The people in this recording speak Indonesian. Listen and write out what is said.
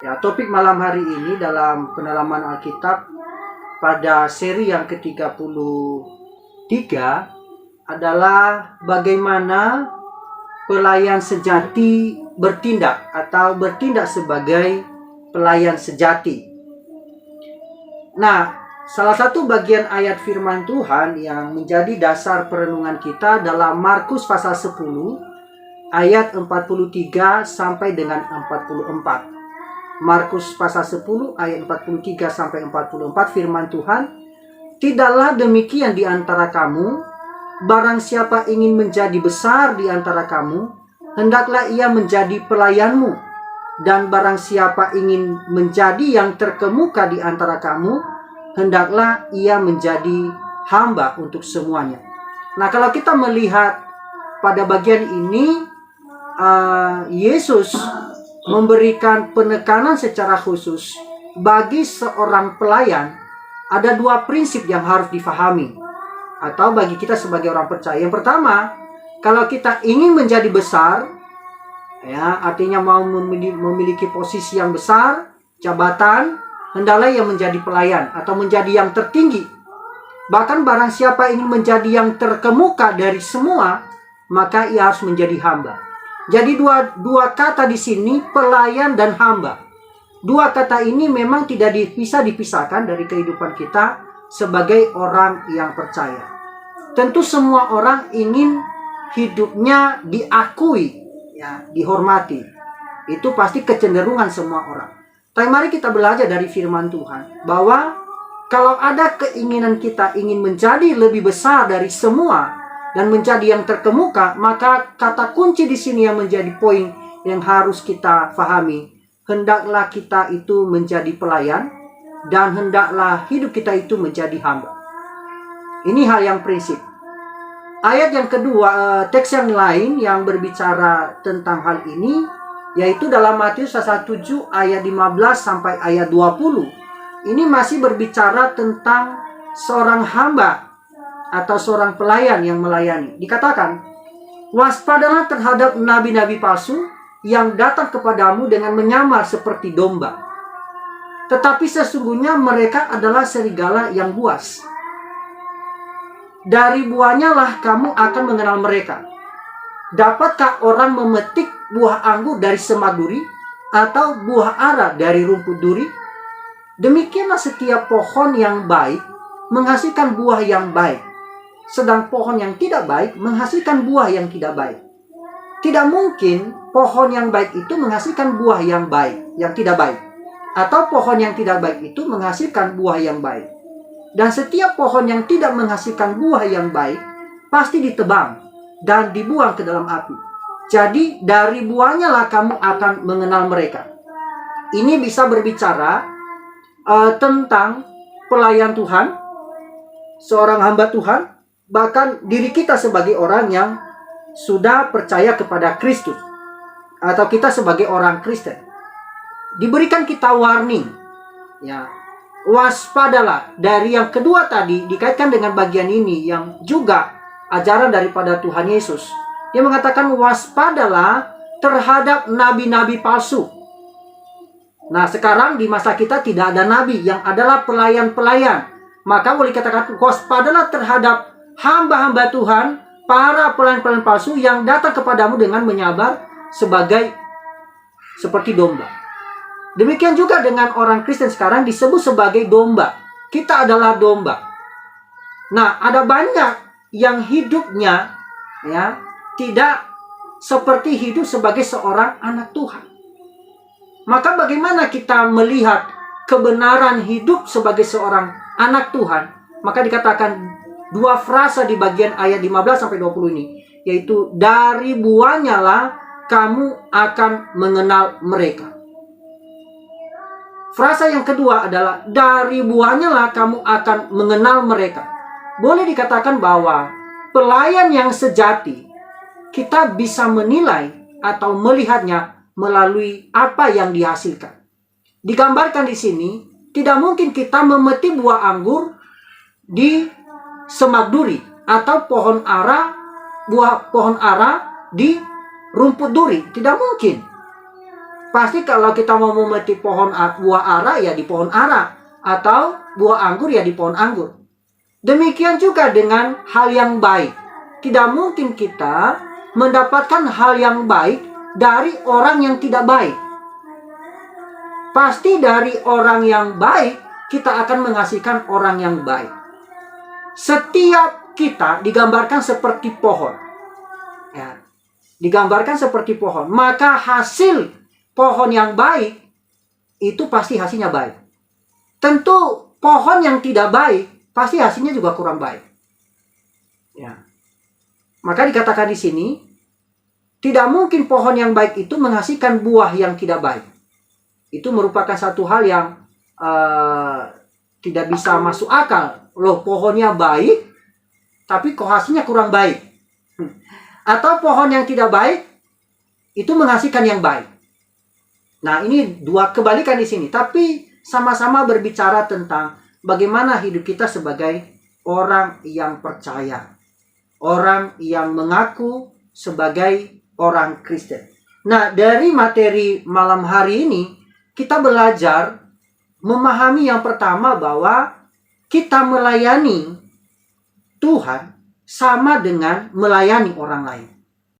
Ya, topik malam hari ini dalam pendalaman Alkitab pada seri yang ke-33 adalah bagaimana pelayan sejati bertindak atau bertindak sebagai pelayan sejati. Nah, salah satu bagian ayat firman Tuhan yang menjadi dasar perenungan kita dalam Markus pasal 10 ayat 43 sampai dengan 44. Markus pasal 10 ayat 43 sampai 44 firman Tuhan, "Tidaklah demikian di antara kamu, barang siapa ingin menjadi besar di antara kamu, hendaklah ia menjadi pelayanmu, dan barang siapa ingin menjadi yang terkemuka di antara kamu, hendaklah ia menjadi hamba untuk semuanya." Nah, kalau kita melihat pada bagian ini, Yesus memberikan penekanan secara khusus bagi seorang pelayan. Ada dua prinsip yang harus difahami atau bagi kita sebagai orang percaya. Yang pertama, kalau kita ingin menjadi besar, ya, artinya mau memiliki posisi yang besar, jabatan, hendaklah yang menjadi pelayan atau menjadi yang tertinggi. Bahkan barang siapa ingin menjadi yang terkemuka dari semua, maka ia harus menjadi hamba. Jadi dua kata di sini, pelayan dan hamba. Dua kata ini memang tidak bisa dipisahkan dari kehidupan kita sebagai orang yang percaya. Tentu semua orang ingin hidupnya diakui, ya, dihormati. Itu pasti kecenderungan semua orang. Tapi mari kita belajar dari firman Tuhan bahwa kalau ada keinginan kita ingin menjadi lebih besar dari semua dan menjadi yang terkemuka, maka kata kunci di sini yang menjadi poin yang harus kita pahami. Hendaklah kita itu menjadi pelayan dan hendaklah hidup kita itu menjadi hamba. Ini hal yang prinsip. Ayat yang kedua, teks yang lain yang berbicara tentang hal ini, yaitu dalam Matius pasal 7 ayat 15 sampai ayat 20. Ini masih berbicara tentang seorang hamba atau seorang pelayan yang melayani. Dikatakan, "Waspadalah terhadap nabi-nabi palsu yang datang kepadamu dengan menyamar seperti domba. Tetapi sesungguhnya mereka adalah serigala yang buas. Dari buahnya lah kamu akan mengenal mereka. Dapatkah orang memetik buah anggur dari semak duri atau buah ara dari rumput duri? Demikianlah setiap pohon yang baik menghasilkan buah yang baik, sedang pohon yang tidak baik menghasilkan buah yang tidak baik. Tidak mungkin pohon yang baik itu menghasilkan buah yang baik, yang tidak baik. Atau pohon yang tidak baik itu menghasilkan buah yang baik. Dan setiap pohon yang tidak menghasilkan buah yang baik pasti ditebang dan dibuang ke dalam api. Jadi dari buahnya lah kamu akan mengenal mereka." Ini bisa berbicara tentang pelayan Tuhan, seorang hamba Tuhan, bahkan diri kita sebagai orang yang sudah percaya kepada Kristus atau kita sebagai orang Kristen. Diberikan kita warning, ya, waspadalah. Dari yang kedua tadi dikaitkan dengan bagian ini yang juga ajaran daripada Tuhan Yesus. Dia mengatakan waspadalah terhadap nabi-nabi palsu. Nah, sekarang di masa kita tidak ada nabi, yang adalah pelayan-pelayan. Maka boleh dikatakan waspadalah terhadap hamba-hamba Tuhan, para pelayan-pelayan palsu yang datang kepadamu dengan menyabar seperti domba. Demikian juga dengan orang Kristen sekarang disebut sebagai domba. Kita adalah domba. Nah, ada banyak yang hidupnya, ya, tidak seperti hidup sebagai seorang anak Tuhan. Maka bagaimana kita melihat kebenaran hidup sebagai seorang anak Tuhan? Maka dikatakan dua frasa di bagian ayat 15 sampai 20 ini, yaitu dari buahnya lah kamu akan mengenal mereka. Frasa yang kedua adalah dari buahnya lah kamu akan mengenal mereka. Boleh dikatakan bahwa pelayan yang sejati kita bisa menilai atau melihatnya melalui apa yang dihasilkan. Digambarkan di sini, tidak mungkin kita memetik buah anggur di semak duri atau buah pohon ara di rumput duri. Tidak mungkin. Pasti kalau kita mau memetik buah ara ya di pohon ara, atau buah anggur ya di pohon anggur. Demikian juga dengan hal yang baik. Tidak mungkin kita mendapatkan hal yang baik dari orang yang tidak baik. Pasti dari orang yang baik kita akan menghasilkan orang yang baik. Setiap kita digambarkan seperti pohon. Ya, digambarkan seperti pohon. Maka hasil pohon yang baik itu pasti hasilnya baik. Tentu pohon yang tidak baik pasti hasilnya juga kurang baik. Ya. Maka dikatakan di sini, tidak mungkin pohon yang baik itu menghasilkan buah yang tidak baik. Itu merupakan satu hal yang tidak bisa masuk akal. Loh, pohonnya baik, tapi kok hasilnya kurang baik. Atau pohon yang tidak baik, itu menghasilkan yang baik. Nah, ini dua kebalikan di sini. Tapi sama-sama berbicara tentang bagaimana hidup kita sebagai orang yang percaya. Orang yang mengaku sebagai orang Kristen. Nah, dari materi malam hari ini, kita belajar memahami yang pertama bahwa kita melayani Tuhan sama dengan melayani orang lain.